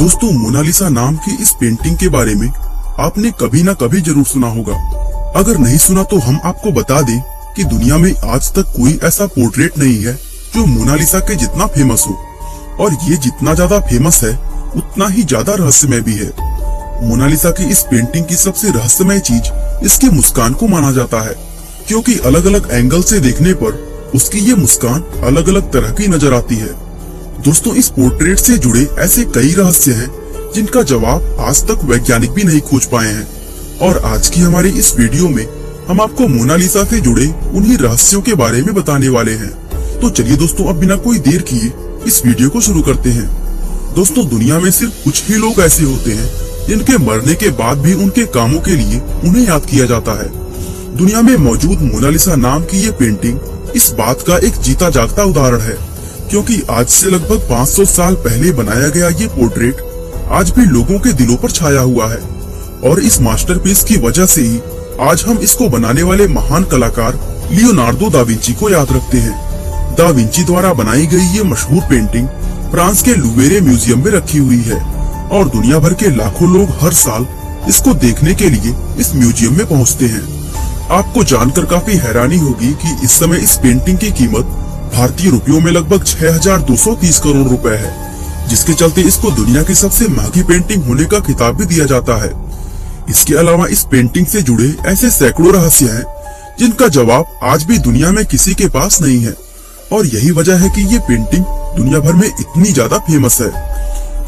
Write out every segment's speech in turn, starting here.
दोस्तों, मोनालिसा नाम की इस पेंटिंग के बारे में आपने कभी ना कभी जरूर सुना होगा। अगर नहीं सुना तो हम आपको बता दें कि दुनिया में आज तक कोई ऐसा पोर्ट्रेट नहीं है जो मोनालिसा के जितना फेमस हो, और ये जितना ज्यादा फेमस है उतना ही ज्यादा रहस्यमय भी है। मोनालिसा की इस पेंटिंग की सबसे रहस्यमय चीज इसके मुस्कान को माना जाता है, क्योंकि अलग अलग एंगल से देखने पर उसकी ये मुस्कान अलग अलग तरह की नजर आती है। दोस्तों, इस पोर्ट्रेट से जुड़े ऐसे कई रहस्य हैं जिनका जवाब आज तक वैज्ञानिक भी नहीं खोज पाए हैं, और आज की हमारी इस वीडियो में हम आपको मोनालिसा से जुड़े उन्हीं रहस्यों के बारे में बताने वाले हैं। तो चलिए दोस्तों, अब बिना कोई देर किए इस वीडियो को शुरू करते हैं। दोस्तों, दुनिया में सिर्फ कुछ ही लोग ऐसे होते हैं जिनके मरने के बाद भी उनके कामों के लिए उन्हें याद किया जाता है। दुनिया में मौजूद मोनालिसा नाम की ये पेंटिंग इस बात का एक जीता जागता उदाहरण है, क्योंकि आज से लगभग 500 साल पहले बनाया गया ये पोर्ट्रेट आज भी लोगों के दिलों पर छाया हुआ है, और इस मास्टरपीस की वजह से ही आज हम इसको बनाने वाले महान कलाकार लियोनार्डो दा विंची को याद रखते हैं। दा विंची द्वारा बनाई गई ये मशहूर पेंटिंग फ्रांस के लुवेरे म्यूजियम में रखी हुई है, और दुनिया भर के लाखों लोग हर साल इसको देखने के लिए इस म्यूजियम में पहुंचते हैं। आपको जानकर काफी हैरानी होगी कि इस समय इस पेंटिंग की कीमत भारतीय रुपयों में लगभग 6230 करोड़ रुपए है, जिसके चलते इसको दुनिया की सबसे महंगी पेंटिंग होने का खिताब भी दिया जाता है। इसके अलावा इस पेंटिंग से जुड़े ऐसे सैकड़ों रहस्य हैं जिनका जवाब आज भी दुनिया में किसी के पास नहीं है, और यही वजह है कि ये पेंटिंग दुनिया भर में इतनी ज्यादा फेमस है।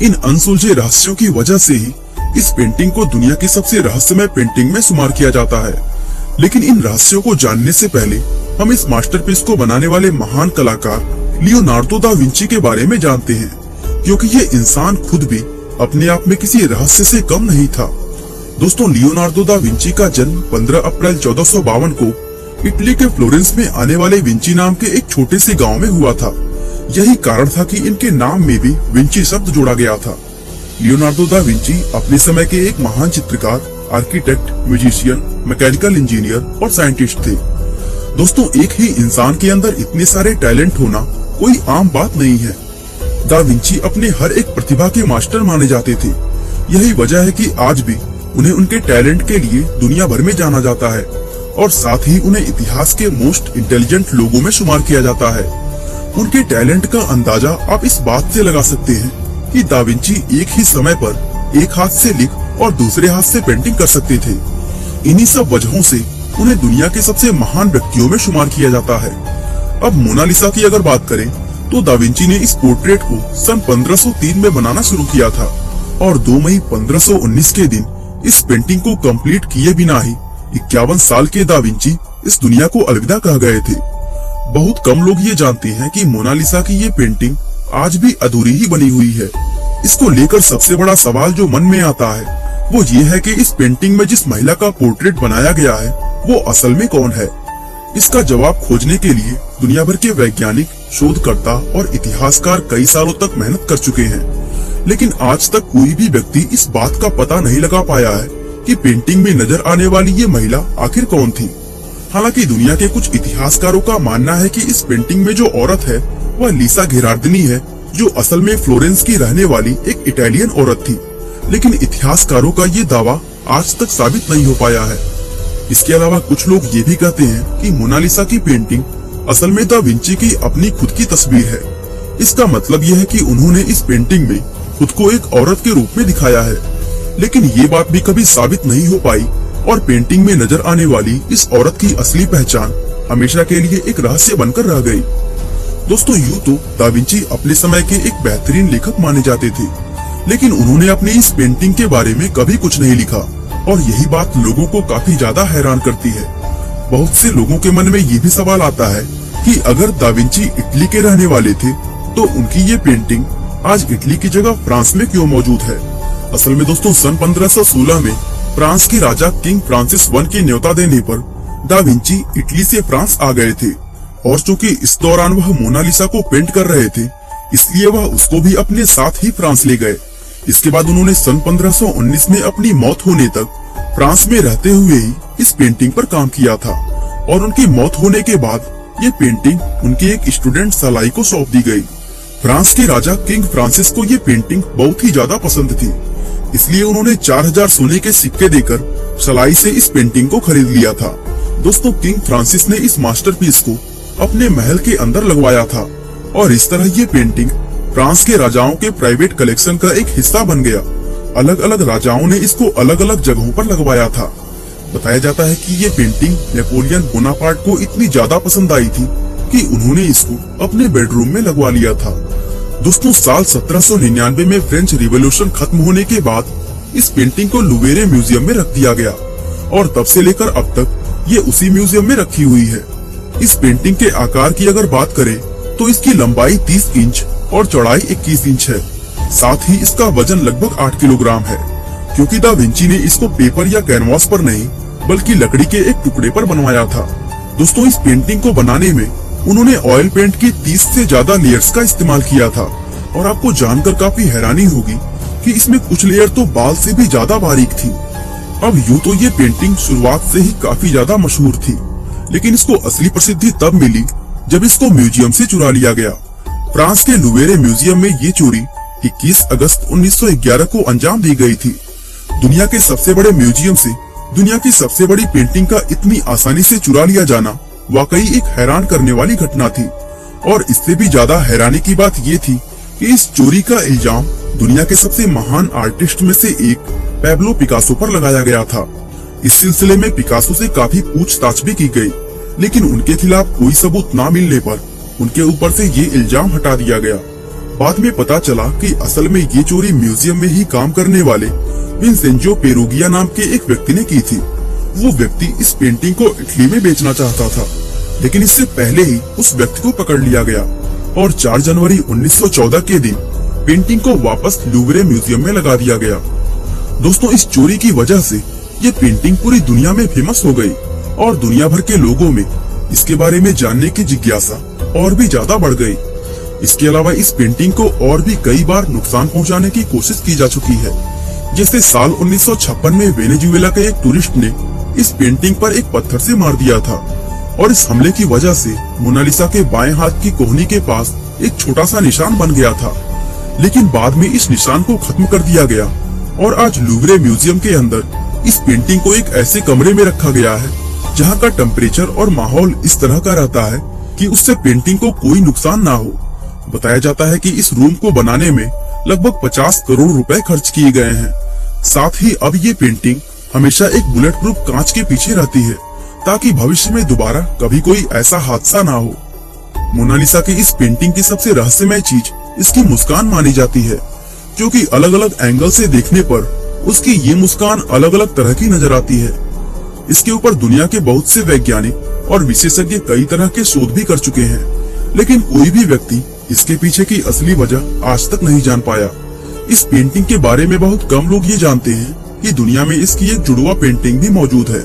इन अनसुलझे रहस्यों की वजह से ही इस पेंटिंग को दुनिया की सबसे रहस्यमय पेंटिंग में शुमार किया जाता है। लेकिन इन रहस्यों को जानने से पहले हम इस मास्टरपीस को बनाने वाले महान कलाकार लियोनार्डो दा विंची के बारे में जानते हैं, क्योंकि ये इंसान खुद भी अपने आप में किसी रहस्य से कम नहीं था। दोस्तों, लियोनार्डो दा विंची का जन्म 15 अप्रैल 1452 को इटली के फ्लोरेंस में आने वाले विंची नाम के एक छोटे से गांव में हुआ था। यही कारण था कि इनके नाम में भी विंची शब्द जोड़ा गया था। लियोनार्डो दा विंची अपने समय के एक महान चित्रकार, आर्किटेक्ट, म्यूजिशियन, मैकेनिकल इंजीनियर और साइंटिस्ट थे। दोस्तों, एक ही इंसान के अंदर इतने सारे टैलेंट होना कोई आम बात नहीं है। दा विंची अपने हर एक प्रतिभा के मास्टर माने जाते थे। यही वजह है कि आज भी उन्हें उनके टैलेंट के लिए दुनिया भर में जाना जाता है, और साथ ही उन्हें इतिहास के मोस्ट इंटेलिजेंट लोगों में शुमार किया जाता है। उनके टैलेंट का अंदाजा आप इस बात से लगा सकते हैं कि दा विंची एक ही समय पर एक हाथ से लिख और दूसरे हाथ से पेंटिंग कर सकते थे। इन्हीं सब वजहों से उन्हें दुनिया के सबसे महान व्यक्तियों में शुमार किया जाता है। अब मोनालिसा की अगर बात करें तो दा विंची ने इस पोर्ट्रेट को सन 1503 में बनाना शुरू किया था, और 2 मई 1519 के दिन इस पेंटिंग को कंप्लीट किए बिना ही 51 साल के दा विंची इस दुनिया को अलविदा कह गए थे। बहुत कम लोग ये जानते हैं कि मोनालिसा की ये पेंटिंग आज भी अधूरी ही बनी हुई है। इसको लेकर सबसे बड़ा सवाल जो मन में आता है वो ये है कि इस पेंटिंग में जिस महिला का पोर्ट्रेट बनाया गया है वो असल में कौन है। इसका जवाब खोजने के लिए दुनिया भर के वैज्ञानिक, शोधकर्ता और इतिहासकार कई सालों तक मेहनत कर चुके हैं, लेकिन आज तक कोई भी व्यक्ति इस बात का पता नहीं लगा पाया है कि पेंटिंग में नजर आने वाली ये महिला आखिर कौन थी। हालांकि दुनिया के कुछ इतिहासकारों का मानना है कि इस पेंटिंग में जो औरत है वह लीसा घेरार्डिनी है, जो असल में फ्लोरेंस की रहने वाली एक इटालियन औरत थी, लेकिन इतिहासकारों का ये दावा आज तक साबित नहीं हो पाया है। इसके अलावा कुछ लोग ये भी कहते हैं कि मोनालिसा की पेंटिंग असल में दा विंची की अपनी खुद की तस्वीर है। इसका मतलब यह है कि उन्होंने इस पेंटिंग में खुद को एक औरत के रूप में दिखाया है, लेकिन ये बात भी कभी साबित नहीं हो पाई, और पेंटिंग में नजर आने वाली इस औरत की असली पहचान हमेशा के लिए एक रहस्य बनकर रह गई। दोस्तों, यूं तो दा विंची अपने समय के एक बेहतरीन लेखक माने जाते थे, लेकिन उन्होंने अपनी इस पेंटिंग के बारे में कभी कुछ नहीं लिखा, और यही बात लोगों को काफी ज्यादा हैरान करती है। बहुत से लोगों के मन में ये भी सवाल आता है कि अगर दा विंची इटली के रहने वाले थे तो उनकी ये पेंटिंग आज इटली की जगह फ्रांस में क्यों मौजूद है। असल में दोस्तों, सन 1516 में फ्रांस के राजा किंग फ्रांसिस I के न्योता देने पर दा विंची इटली से फ्रांस आ गए थे, और चूंकि इस दौरान वह मोनालिसा को पेंट कर रहे थे, इसलिए वह उसको भी अपने साथ ही फ्रांस ले गए। इसके बाद उन्होंने सन 1519 में अपनी मौत होने तक फ्रांस में रहते हुए ही इस पेंटिंग पर काम किया था, और उनकी मौत होने के बाद ये पेंटिंग उनके एक स्टूडेंट सलाई को सौंप दी गई। फ्रांस के राजा किंग फ्रांसिस को ये पेंटिंग बहुत ही ज्यादा पसंद थी, इसलिए उन्होंने 4000 सोने के सिक्के देकर सलाई से इस पेंटिंग को खरीद लिया था। दोस्तों, किंग फ्रांसिस ने इस मास्टरपीस को अपने महल के अंदर लगवाया था और इस तरह ये पेंटिंग फ्रांस के राजाओं के प्राइवेट कलेक्शन का एक हिस्सा बन गया। अलग अलग राजाओं ने इसको अलग अलग जगहों पर लगवाया था। बताया जाता है कि ये पेंटिंग नेपोलियन बोनापार्ट को इतनी ज्यादा पसंद आई थी कि उन्होंने इसको अपने बेडरूम में लगवा लिया था। दोस्तों, साल 1799 में फ्रेंच रिवॉल्यूशन खत्म होने के बाद इस पेंटिंग को लुवेरे म्यूजियम में रख दिया गया और तब से लेकर अब तक ये उसी म्यूजियम में रखी हुई है। इस पेंटिंग के आकार की अगर बात करें तो इसकी लंबाई 30 इंच और चौड़ाई 21 इंच है। साथ ही इसका वजन लगभग 8 किलोग्राम है, क्योंकि दा विंची ने इसको पेपर या कैनवास पर नहीं बल्कि लकड़ी के एक टुकड़े पर बनवाया था। दोस्तों, इस पेंटिंग को बनाने में उन्होंने ऑयल पेंट की 30 से ज्यादा लेयर्स का इस्तेमाल किया था और आपको जानकर काफी हैरानी होगी कि इसमें कुछ लेयर तो बाल से भी ज्यादा बारीक थी। अब यूं तो ये पेंटिंग शुरुआत से ही काफी ज्यादा मशहूर थी, लेकिन इसको असली प्रसिद्धि तब मिली जब इसको म्यूजियम से चुरा लिया गया। फ्रांस के लुवेरे म्यूजियम में ये चोरी 21 अगस्त 1911 को अंजाम दी गई थी। दुनिया के सबसे बड़े म्यूजियम से दुनिया की सबसे बड़ी पेंटिंग का इतनी आसानी से चुरा लिया जाना वाकई एक हैरान करने वाली घटना थी। और इससे भी ज्यादा हैरानी की बात ये थी कि इस चोरी का इल्जाम दुनिया के सबसे महान आर्टिस्ट में से एक पैब्लो पिकासो पर लगाया गया था। इस सिलसिले में पिकासो से काफी पूछताछ भी की गई, लेकिन उनके खिलाफ कोई सबूत न मिलने पर उनके ऊपर से ये इल्जाम हटा दिया गया। बाद में पता चला कि असल में ये चोरी म्यूजियम में ही काम करने वाले विंसेंजो पेरुगिया नाम के एक व्यक्ति ने की थी। वो व्यक्ति इस पेंटिंग को इटली में बेचना चाहता था, लेकिन इससे पहले ही उस व्यक्ति को पकड़ लिया गया और 4 जनवरी 1914 के दिन पेंटिंग को वापस लुवरे म्यूजियम में लगा दिया गया। दोस्तों, इस चोरी की वजह से ये पेंटिंग पूरी दुनिया में फेमस हो गई और दुनिया भर के लोगों में इसके बारे में जानने की जिज्ञासा और भी ज्यादा बढ़ गई। इसके अलावा इस पेंटिंग को और भी कई बार नुकसान पहुंचाने की कोशिश की जा चुकी है। जैसे साल 1956 में वेनेजुएला के एक टूरिस्ट ने इस पेंटिंग पर एक पत्थर से मार दिया था और इस हमले की वजह से मोनालिसा के बाएं हाथ की कोहनी के पास एक छोटा सा निशान बन गया था, लेकिन बाद में इस निशान को खत्म कर दिया गया और आज लुवरे म्यूजियम के अंदर इस पेंटिंग को एक ऐसे कमरे में रखा गया है जहां का टेम्परेचर और माहौल इस तरह का रहता है कि उससे पेंटिंग को कोई नुकसान ना हो। बताया जाता है कि इस रूम को बनाने में लगभग 50 करोड़ रुपए खर्च किए गए हैं। साथ ही अब ये पेंटिंग हमेशा एक बुलेट प्रूफ कांच के पीछे रहती है ताकि भविष्य में दोबारा कभी कोई ऐसा हादसा ना हो। मोनालिसा की इस पेंटिंग की सबसे रहस्यमय चीज इसकी मुस्कान मानी जाती है, क्योंकि अलग अलग एंगल से देखने पर उसकी ये मुस्कान अलग अलग तरह की नजर आती है। इसके ऊपर दुनिया के बहुत से वैज्ञानिक और विशेषज्ञ कई तरह के शोध भी कर चुके हैं, लेकिन कोई भी व्यक्ति इसके पीछे की असली वजह आज तक नहीं जान पाया। इस पेंटिंग के बारे में बहुत कम लोग ये जानते हैं कि दुनिया में इसकी एक जुड़वा पेंटिंग भी मौजूद है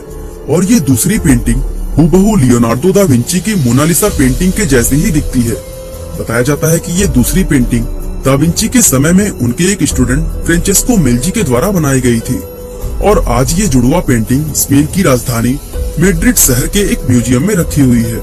और ये दूसरी पेंटिंग हूबहू लियोनार्डो दा विंची की मोनालिसा पेंटिंग के जैसी ही दिखती है। बताया जाता है कि ये दूसरी पेंटिंग दा विंची के समय में उनके एक स्टूडेंट फ्रेंचेस्को मेल्जी के द्वारा बनाई गई थी और आज ये जुड़वा पेंटिंग स्पेन की राजधानी मैड्रिड शहर के एक म्यूजियम में रखी हुई है।